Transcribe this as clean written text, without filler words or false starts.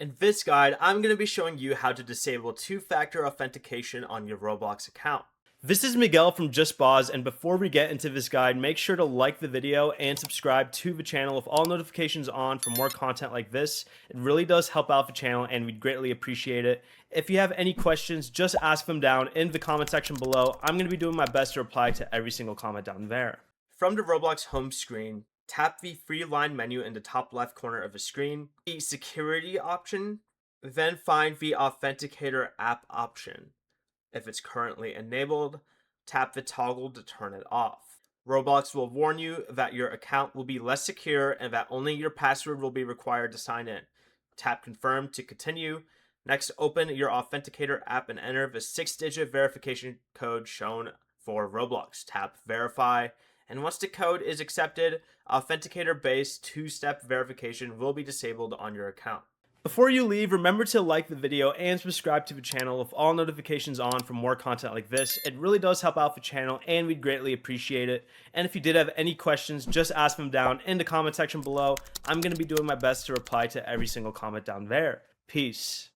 In this guide, I'm going to be showing you how to disable two-factor authentication on your Roblox account. This is Miguel from Just Boz, and before we get into this guide, make sure to like the video and subscribe to the channel with all notifications on for more content like this. It really does help out the channel and we'd greatly appreciate it. If you have any questions, just ask them down in the comment section below. I'm going to be doing my best to reply to every single comment down there. From the Roblox home screen, tap the free line menu in the top left corner of the screen, the security option, then find the Authenticator app option. If it's currently enabled, tap the toggle to turn it off. Roblox will warn you that your account will be less secure and that only your password will be required to sign in. Tap confirm to continue. Next, open your Authenticator app and enter the 6-digit verification code shown for Roblox. Tap verify. And once the code is accepted, Authenticator-based two-step verification will be disabled on your account. Before you leave, remember to like the video and subscribe to the channel with all notifications on for more content like this. It really does help out the channel and we'd greatly appreciate it. And if you did have any questions, just ask them down in the comment section below. I'm going to be doing my best to reply to every single comment down there. Peace.